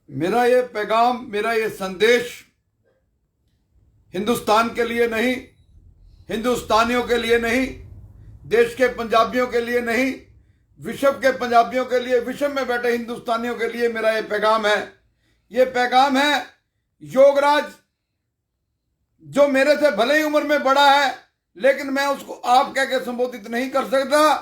मेरा ये पैगाम, मेरा ये संदेश हिंदुस्तान के लिए नहीं, हिंदुस्तानियों के लिए नहीं, देश के पंजाबियों के लिए नहीं, विश्व के पंजाबियों के लिए, विश्व में बैठे हिंदुस्तानियों के लिए मेरा ये पैगाम है। ये पैगाम है योगराज, जो मेरे से भले ही उम्र में बड़ा है, लेकिन मैं उसको आप कह के संबोधित नहीं कर सकता,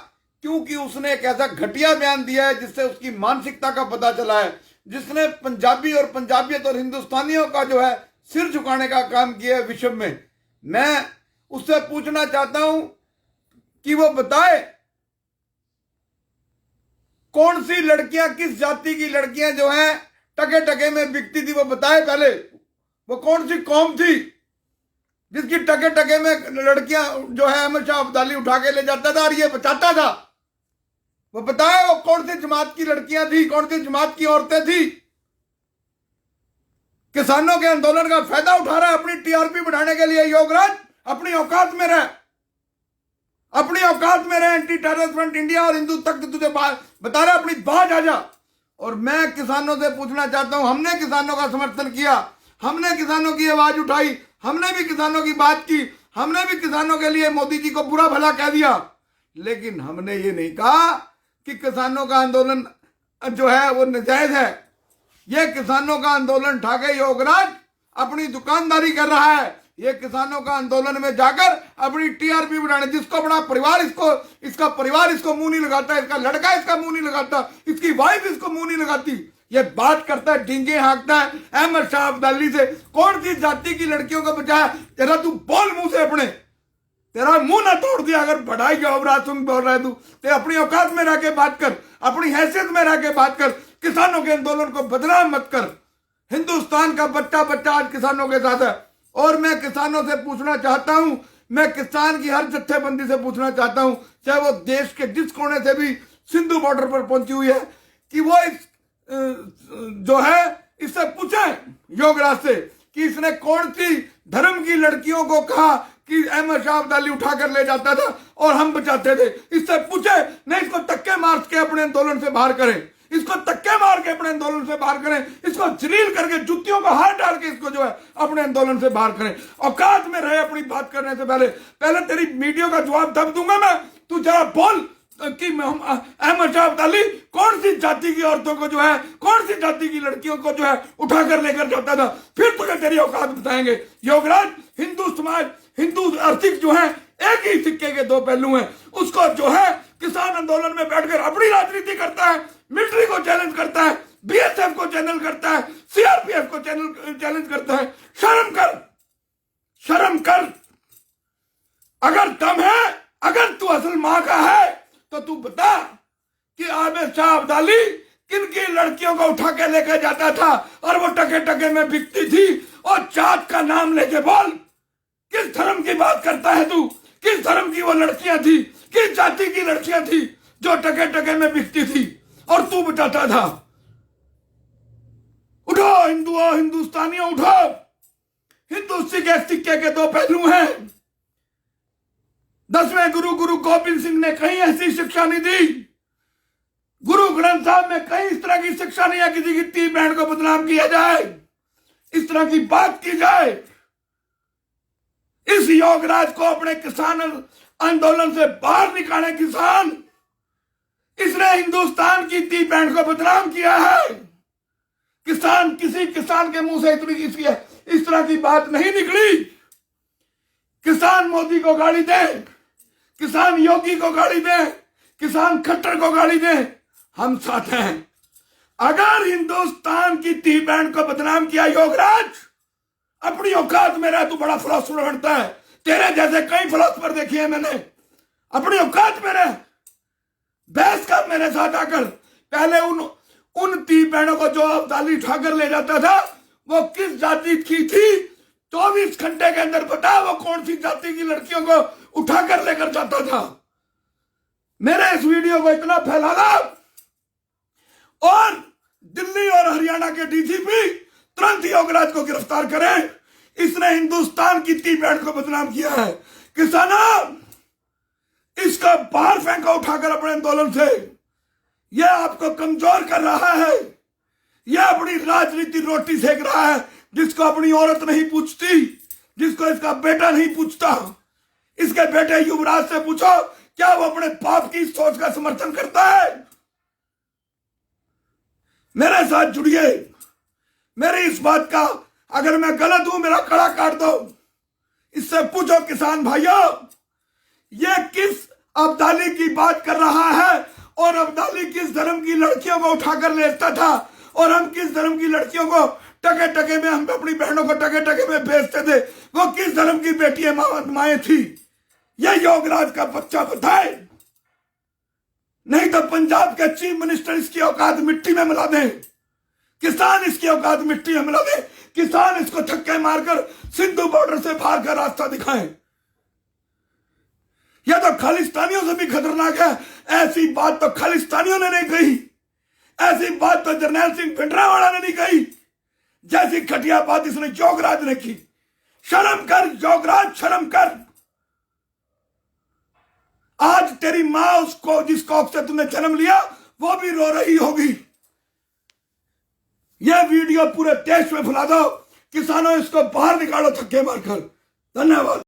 क्योंकि उसने एक ऐसा घटिया बयान दिया है जिससे उसकी मानसिकता का पता चला है, जिसने पंजाबी और पंजाबियत और हिंदुस्तानियों का जो है सिर झुकाने का काम किया है विश्व में। मैं उससे पूछना चाहता हूं कि वो बताए कौन सी लड़कियां, किस जाति की लड़कियां जो हैं टके टके में बिकती थी, वो बताए पहले। वो कौन सी कौम थी जिसकी टके टके में लड़कियां जो है अहमद शाह अब्दाली उठा के ले जाता था और ये बचाता था? वो बताए वो कौन सी जमात की लड़कियां थी, कौन सी जमात की औरतें थी? किसानों के आंदोलन का फायदा उठा रहा है अपनी टीआरपी बढ़ाने के लिए। योगराज, अपनी औकात में रह, अपनी औकात में रह। एंटी टेररिस्ट फ्रंट इंडिया और हिंदू तख्त तुझे बता रहा, अपनी बात आ जा। और मैं किसानों से पूछना चाहता हूं, हमने किसानों का समर्थन किया, हमने किसानों की आवाज उठाई, हमने भी किसानों की बात की, हमने भी किसानों के लिए मोदी जी को बुरा भला कह दिया, लेकिन हमने ये नहीं कहा कि किसानों का आंदोलन जो है वो नाजायज है। ये किसानों का आंदोलन ठाके योगराज अपनी दुकानदारी कर रहा है। ये किसानों का आंदोलन में जाकर अपनी टीआरपी बढ़ाने, जिसको अपना परिवार इसका परिवार इसको मुंह नहीं लगाता, इसका लड़का इसका मुंह नहीं लगाता, इसकी वाइफ इसको मुंह नहीं लगाती, ये बात करता है, डींगे हाँकता है अहमद शाह अब्दाली से। कौन सी जाति की लड़कियों को बचाया? तेरा तू बोल मुंह से, अपने तेरा मुंह ना तोड़ दिया अगर बढ़ाई योगराज तुम बोल रहा है। तू अपनी औकात में रह के बात कर, अपनी हैसियत में रह के बात कर। किसानों के आंदोलन को बदनाम मत कर। हिंदुस्तान का बच्चा बच्चा आज किसानों के साथ है। और मैं किसानों से पूछना चाहता हूं, मैं किसान की हर जत्थेबंदी से पूछना चाहता हूं, चाहे वो देश के जिस कोने से भी सिंधु बॉर्डर पर पहुंची हुई है, कि वो इस जो है इससे पूछे योगराज से कि इसने कौन सी धर्म की लड़कियों को कहा कि अहमद शाह अब्दाली उठाकर ले जाता था और हम बचाते थे। इससे पूछे, नहीं इसको धक्के मार के अपने आंदोलन से बाहर करें, इसको धक्के मार के अपने आंदोलन से बाहर करें, इसको जलील करके जुतियों का हाथ डाल के इसको जो है अपने आंदोलन से बाहर करें। औकात में रहे अपनी बात करने से पहले तेरी मीडिया का जवाब दब दूंगा मैं। तू जरा बोल कि अहमद शाह अब्दाली कौन सी जाति की औरतों को जो है, कौन सी जाति की लड़कियों को जो है उठाकर लेकर जाता था, फिर तुझे तेरी औकात बताएंगे। योगराज, हिंदू समाज, हिंदू आर्थिक जो है एक ही सिक्के के दो पहलू हैं। उसको जो है किसान आंदोलन में बैठकर अपनी राजनीति करता है, मिलिट्री को चैलेंज करता है, बीएसएफ को चैलेंज करता है, सीआरपीएफ को चैलेंज करता है। शर्म कर, शर्म कर। अगर दम है, अगर तू असल मां का है, तो तू बता कि अहमद शाह अब्दाली किन की लड़कियों को उठा के लेकर जाता था और वो टके टके में बिकती थी। और जात का नाम लेके बोल, किस धर्म की बात करता है तू? किस धर्म की वो लड़कियां थी, किस जाति की लड़कियां थी जो टके टके में बिकती थी और तू बचाता था? उठो हिंदुओं, हिंदुस्तानियों उठो। हिंदू सिक्के के दो पहलू हैं। 10वें गुरु गोबिंद सिंह ने कहीं ऐसी शिक्षा नहीं दी। गुरु ग्रंथ साहब में कहीं इस तरह की शिक्षा नहीं है किसी की ती बहन को बदनाम किया जाए, इस तरह की बात की जाए। इस योगराज को अपने किसान आंदोलन से बाहर निकाले। किसान, इसने हिंदुस्तान की ती बहन को बदनाम किया है। किसान, किसी किसान के मुंह से इस तरह की बात नहीं निकली। किसान मोदी को गाली दे, किसान योगी को गाली दे, किसान खट्टर को गाली दे, हम साथ हैं। अगर हिंदुस्तान की ती बहन को बदनाम किया योगराज, अपनी औकात में रह। तू बड़ा फिलोसफर बनता है, तेरे जैसे कई फिलोसफर देखे हैं मैंने। अपनी औकात में रह, बहस कर मेरे साथ आकर। पहले उन ती बहनों को जो अब्दाली उठाकर ले जाता था वो किस जाति की थी? 24 घंटे के अंदर बता वो कौन सी जाति की लड़कियों को उठाकर लेकर जाता था। मेरे इस वीडियो को इतना फैलाना और दिल्ली और हरियाणा के डीजीपी तुरंत योगराज को गिरफ्तार करें। इसने हिंदुस्तान की ती बहन को बदनाम किया है। किसानों, इसका बाहर फेंको उठाकर अपने आंदोलन से। यह आपको कमजोर कर रहा है, यह अपनी राजनीति रोटी सेक रहा है, जिसको अपनी औरत नहीं पूछती, जिसको इसका बेटा नहीं पूछता। इसके बेटे युवराज से पूछो क्या वो अपने बाप की सोच का समर्थन करता है। मेरे साथ जुड़िए, मेरी इस बात का अगर मैं गलत हूं मेरा कड़ा काट दो। इससे पूछो किसान भाइयों, ये किस अब्दाली की बात कर रहा है और अब्दाली किस धर्म की लड़कियों को उठाकर लेता था और हम किस धर्म की लड़कियों को टके टके में, हम अपनी बहनों को टके टके में भेजते थे, वो किस धर्म की बेटियां माएं थी, ये योगराज का बच्चा बताए। नहीं तो पंजाब के चीफ मिनिस्टर इसकी औकात मिट्टी में मिला दें, किसान इसकी औकात मिट्टी में मिला दें, किसान इसको धक्के मारकर सिंधु बॉर्डर से बाहर का रास्ता दिखाएं। यह तो खालिस्तानियों से भी खतरनाक है। ऐसी बात तो खालिस्तानियों ने नहीं कही, ऐसी बात तो जरनैल सिंह भिंडरावाला ने नहीं कही, जैसी घटिया बात इसने योगराज ने की। शर्म कर योगराज, शर्म कर। आज तेरी मां उसको जिस कोख से तुमने जन्म लिया वो भी रो रही होगी। यह वीडियो पूरे देश में फैला दो, किसानों इसको बाहर निकालो धक्के मारकर। धन्यवाद।